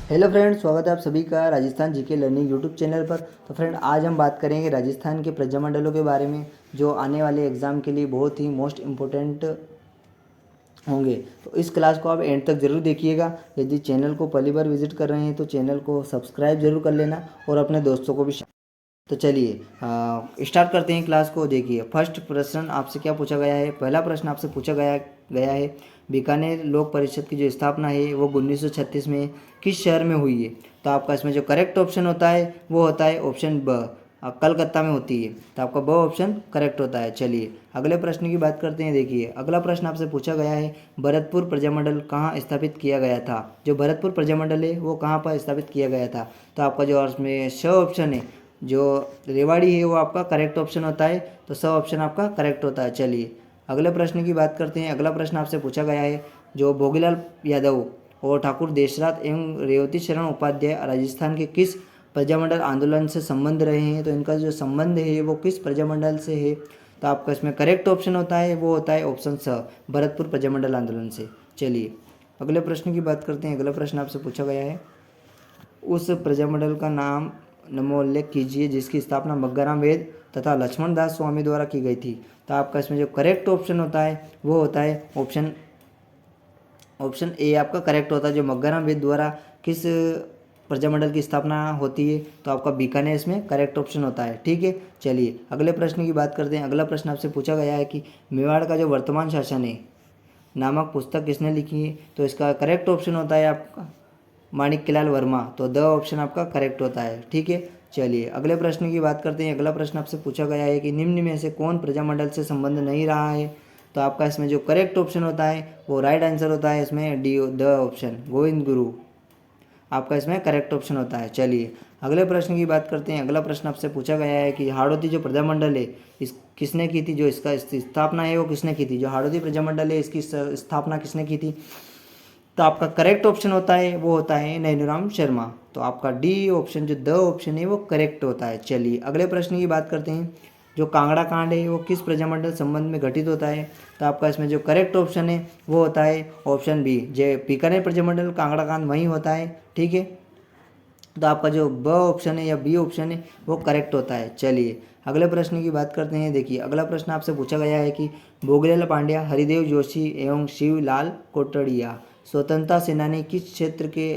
Hello friend, स्वागत है आप सभी का Rajasthan GK learning YouTube channel पर। तो फ्रेंड, आज हम बात करेंगे राजस्थान के प्रजामंडलों के बारे में, जो आने वाले एग्ज़ाम के लिए बहुत ही मोस्ट इम्पोर्टेंट होंगे। तो इस क्लास को आप एंड तक ज़रूर देखिएगा। यदि चैनल को पहली बार विजिट कर रहे हैं तो चैनल को सब्सक्राइब जरूर कर लेना और अपने दोस्तों को भी। तो चलिए स्टार्ट करते हैं क्लास को। देखिए, फर्स्ट प्रश्न आपसे क्या पूछा गया है। पहला प्रश्न आपसे पूछा गया है, बीकानेर लोक परिषद की जो स्थापना है वो 1936 में किस शहर में हुई है। तो आपका इसमें जो करेक्ट ऑप्शन होता है वो होता है ऑप्शन ब, कलकत्ता में होती है। तो आपका ब ऑप्शन करेक्ट होता है। चलिए अगले प्रश्न की बात करते हैं। देखिए, अगला प्रश्न आपसे पूछा गया है, भरतपुर प्रजामंडल कहाँ स्थापित किया गया था। जो भरतपुर प्रजामंडल है वो कहाँ पर स्थापित किया गया था। तो आपका जो इसमें श ऑप्शन है, जो रेवाड़ी है, वो आपका करेक्ट ऑप्शन होता है। तो स ऑप्शन आपका करेक्ट होता है। चलिए अगले प्रश्न की बात करते हैं। अगला प्रश्न आपसे पूछा गया है, जो भोगीलाल यादव और ठाकुर देशरात एवं रेवती शरण उपाध्याय राजस्थान के किस प्रजामंडल आंदोलन से संबंध रहे हैं। तो इनका जो संबंध है वो किस प्रजामंडल से है। तो आपका इसमें करेक्ट ऑप्शन होता है वो होता है ऑप्शन स, भरतपुर प्रजामंडल आंदोलन से। चलिए अगले प्रश्न की बात करते हैं। अगला प्रश्न आपसे पूछा गया है, उस प्रजामंडल का नाम नमोल्लेख कीजिए जिसकी स्थापना मग्गाराम वेद तथा लक्ष्मण दास स्वामी द्वारा की गई थी। तो आपका इसमें जो करेक्ट ऑप्शन होता है वो होता है ऑप्शन ए आपका करेक्ट होता है। जो मग्गाराम वेद द्वारा किस प्रजामंडल की स्थापना होती है। तो आपका बीकानेर इसमें करेक्ट ऑप्शन होता है। ठीक है, चलिए अगले प्रश्न की बात करते हैं। अगला प्रश्न आपसे पूछा गया है कि मेवाड़ का जो वर्तमान शासन है नामक पुस्तक किसने लिखी है। तो इसका करेक्ट ऑप्शन होता है आपका माणिक्यलाल वर्मा। तो द ऑप्शन आपका करेक्ट होता है। ठीक है, चलिए अगले प्रश्न की बात करते हैं। अगला प्रश्न आपसे पूछा गया है कि निम्न में से कौन प्रजामंडल से संबंध नहीं रहा है। तो आपका इसमें जो करेक्ट ऑप्शन होता है वो राइट आंसर होता है इसमें D, the option Govind Guru आपका इसमें करेक्ट ऑप्शन होता है। चलिए अगले प्रश्न की बात करते हैं। अगला प्रश्न आपसे पूछा गया है कि हाड़ौती जो प्रजामंडल है इस किसने की थी। जो इसका स्थापना है वो किसने की थी। जो हाड़ौती प्रजामंडल है इसकी स्थापना किसने की थी। तो आपका करेक्ट ऑप्शन होता है वो होता है नैनूराम शर्मा। तो आपका डी ऑप्शन जो द ऑप्शन है वो करेक्ट होता है। चलिए अगले प्रश्न की बात करते हैं। जो कांगड़ा कांड है वो किस प्रजामंडल संबंध में घटित होता है। तो आपका इसमें जो करेक्ट ऑप्शन है वो होता है ऑप्शन बी, जय बीकानेर प्रजामंडल कांगड़ा कांड वहीं होता है। ठीक है, तो आपका जो ब ऑप्शन है या बी ऑप्शन है वो करेक्ट होता है। चलिए अगले प्रश्न की बात करते हैं। देखिए अगला प्रश्न आपसे पूछा गया है कि भोगीलाल पांड्या, हरिदेव जोशी एवं शिवलाल कोटड़िया स्वतंत्रता सेनानी किस क्षेत्र के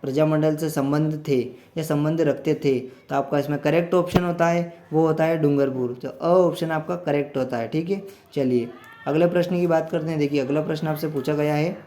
प्रजामंडल से संबंध थे या संबंध रखते थे। तो आपका इसमें करेक्ट ऑप्शन होता है वो होता है डूंगरपुर। तो अ ऑप्शन आपका करेक्ट होता है। ठीक है, चलिए अगले प्रश्न की बात करते हैं। देखिए अगला प्रश्न आपसे पूछा गया है।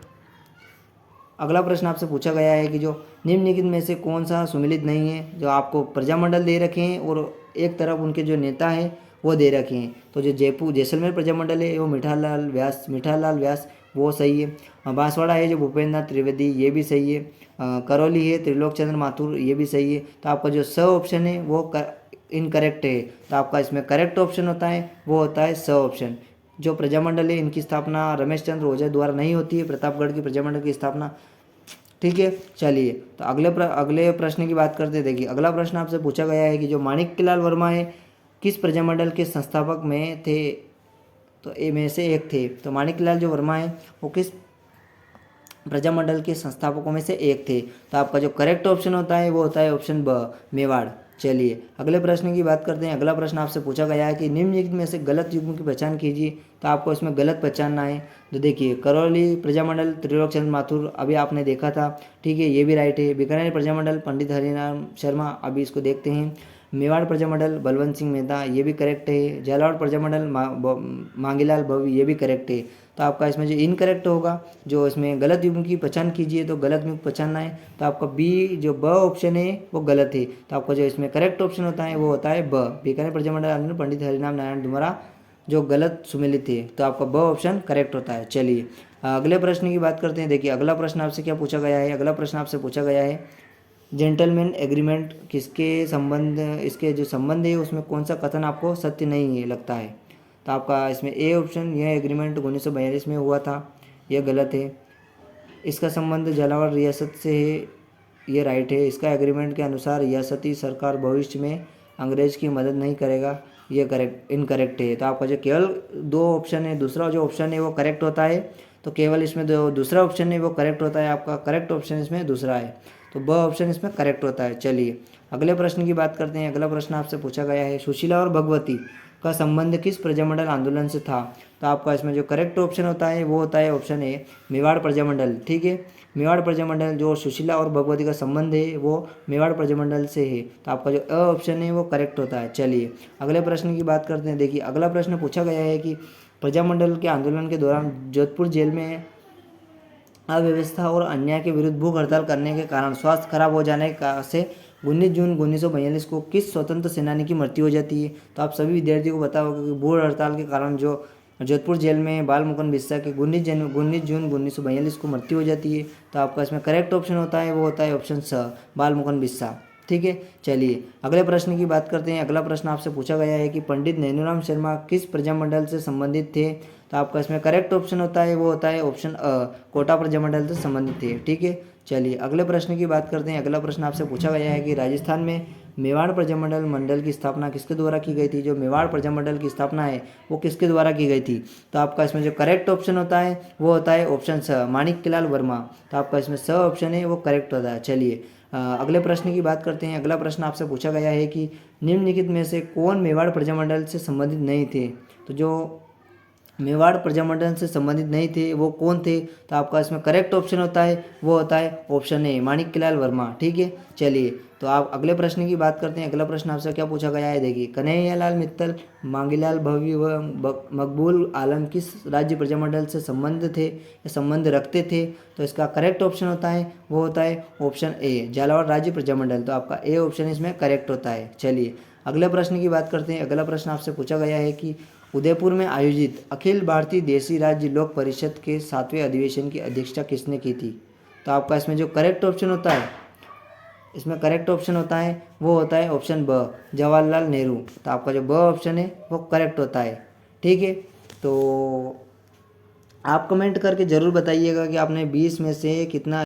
अगला प्रश्न आपसे पूछा गया है कि जो निम्नलिखित में से कौन सा सुमिलित नहीं है। जो आपको प्रजामंडल दे रखे हैं और एक तरफ उनके जो नेता हैं वो दे रखे हैं। तो जो जयपुर जैसलमेर प्रजामंडल है वो मीठालाल व्यास वो सही है। बांसवाड़ा है जो भूपेंद्र नाथ त्रिवेदी ये भी सही है। करौली है त्रिलोक चंद्र माथुर ये भी सही है। तो आपका जो स ऑप्शन है वो इनकरेक्ट है। तो आपका इसमें करेक्ट ऑप्शन होता है वो होता है स ऑप्शन। जो प्रजामंडल है इनकी स्थापना रमेश चंद्र ओझा द्वारा नहीं होती है, प्रतापगढ़ की प्रजामंडल की स्थापना। ठीक है, चलिए तो अगले प्रश्न की बात करते हैं। देखिए अगला प्रश्न आपसे पूछा गया है कि जो माणिक्यलाल वर्मा है किस प्रजामंडल के संस्थापक में थे। तो ए में से एक थे। तो माणिक्यलाल जो वर्मा है वो किस प्रजामंडल के संस्थापकों में से एक थे। तो आपका जो करेक्ट ऑप्शन होता है वो होता है ऑप्शन ब, मेवाड़। चलिए अगले प्रश्न की बात करते हैं। अगला प्रश्न आपसे पूछा गया है कि निम्नलिखित में से गलत युग्म की पहचान कीजिए। तो आपको इसमें गलत पहचानना है। तो देखिए करौली प्रजामंडल त्रिलोक चंद्र माथुर अभी आपने देखा था। ठीक है, ये भी राइट है। बीकानेर प्रजामंडल पंडित हरिनाम शर्मा अभी इसको देखते हैं। मेवाड़ प्रजामंडल बलवंत सिंह मेहता ये भी करेक्ट है। झालावाड़ प्रजामंडल मांगीलाल भवी ये भी करेक्ट है। तो आपका इसमें जो इनकरेक्ट होगा, जो इसमें गलत युग्म की पहचान कीजिए तो गलत युग्म पहचानना है। तो आपका बी जो ब ऑप्शन है वो गलत है। तो आपका जो इसमें करेक्ट ऑप्शन होता है वो होता है ब, बीकानेर प्रजामंडल आंदोलन पंडित हरिनाम नारायण डुमरा जो गलत सुमेलित है। तो आपका ब ऑप्शन करेक्ट होता है। चलिए अगले प्रश्न की बात करते हैं। देखिए अगला प्रश्न आपसे क्या पूछा गया है। अगला प्रश्न आपसे पूछा गया है, जेंटलमैन एग्रीमेंट किसके संबंध, इसके जो संबंध है उसमें कौन सा कथन आपको सत्य नहीं है लगता है। तो आपका इसमें ए ऑप्शन, यह एग्रीमेंट 1942 में हुआ था, यह गलत है। इसका संबंध झालावाड़ रियासत से है, ये राइट है। इसका एग्रीमेंट के अनुसार रियासती सरकार भविष्य में अंग्रेज की मदद नहीं करेगा, ये करेक्ट इनकरेक्ट है। तो आपका जो केवल दो ऑप्शन है, दूसरा जो ऑप्शन है वो करेक्ट होता है। तो केवल इसमें जो दूसरा ऑप्शन है वो करेक्ट होता है। आपका करेक्ट ऑप्शन इसमें दूसरा है। तो ब ऑप्शन इसमें करेक्ट होता है। चलिए अगले प्रश्न की बात करते हैं। अगला प्रश्न आपसे पूछा गया है, सुशीला और भगवती का संबंध किस प्रजामंडल आंदोलन से था? तो आपका इसमें जो करेक्ट ऑप्शन होता है वो होता है ऑप्शन ए, मेवाड़ प्रजामंडल। ठीक है, मेवाड़ प्रजामंडल, जो सुशीला और भगवती का संबंध है वो मेवाड़ प्रजामंडल से है। तो आपका जो अ ऑप्शन है वो करेक्ट होता है। चलिए अगले प्रश्न की बात करते हैं। देखिए अगला प्रश्न पूछा गया है कि प्रजामंडल के आंदोलन के दौरान जोधपुर जेल में अव्यवस्था और अन्याय के विरुद्ध भूख हड़ताल करने के कारण स्वास्थ्य खराब हो जाने से 19 जून 1942 को किस स्वतंत्र सेनानी की मृत्यु हो जाती है? तो आप सभी विद्यार्थियों को पता होगा कि भूख हड़ताल के कारण जो जोधपुर जेल में बाल मुकुंद बिस्सा की 19 जून 1942 को मृत्यु हो जाती है। तो आपका इसमें करेक्ट ऑप्शन होता है वो होता है ऑप्शन स, बाल मुकुंद बिस्सा। ठीक है, चलिए अगले प्रश्न की बात करते हैं। अगला प्रश्न आपसे पूछा गया है कि पंडित नैनूराम शर्मा किस प्रजामंडल से संबंधित थे? तो आपका इसमें करेक्ट ऑप्शन होता है वो होता है ऑप्शन अ, कोटा प्रजामंडल से संबंधित थे। ठीक है, चलिए अगले प्रश्न की बात करते हैं। अगला प्रश्न आपसे पूछा गया है कि राजस्थान में मेवाड़ प्रजामंडल मंडल की स्थापना किसके द्वारा की गई थी? जो मेवाड़ प्रजामंडल की स्थापना है वो किसके द्वारा की गई थी? तो आपका इसमें जो करेक्ट ऑप्शन होता है वो होता है ऑप्शन स, माणिक्यलाल वर्मा। तो आपका इसमें स ऑप्शन है वो करेक्ट होता है। चलिए अगले प्रश्न की बात करते हैं। अगला प्रश्न आपसे पूछा गया है कि निम्नलिखित में से कौन मेवाड़ प्रजामंडल से संबंधित नहीं थे? तो जो मेवाड़ प्रजामंडल से संबंधित नहीं थे वो कौन थे? तो आपका इसमें करेक्ट ऑप्शन होता है वो होता है ऑप्शन ए, माणिक्यलाल वर्मा। ठीक है, चलिए तो आप अगले प्रश्न की बात करते हैं। अगला प्रश्न आपसे क्या पूछा गया है? देखिए कन्हैयालाल मित्तल, मांगीलाल भवी व मकबूल आलम किस राज्य प्रजामंडल से संबंध थे या संबंध रखते थे? तो इसका करेक्ट ऑप्शन होता है वो होता है ऑप्शन ए, झालावाड़ राज्य प्रजामंडल। तो आपका ए ऑप्शन इसमें करेक्ट होता है। चलिए अगले प्रश्न की बात करते हैं। अगला प्रश्न आपसे पूछा गया है कि उदयपुर में आयोजित अखिल भारतीय देसी राज्य लोक परिषद के 7वें अधिवेशन की अध्यक्षता किसने की थी? तो आपका इसमें जो करेक्ट ऑप्शन होता है, इसमें करेक्ट ऑप्शन होता है वो होता है ऑप्शन ब, जवाहरलाल नेहरू। तो आपका जो ब ऑप्शन है वो करेक्ट होता है। ठीक है, तो आप कमेंट करके ज़रूर बताइएगा कि आपने 20 में से कितना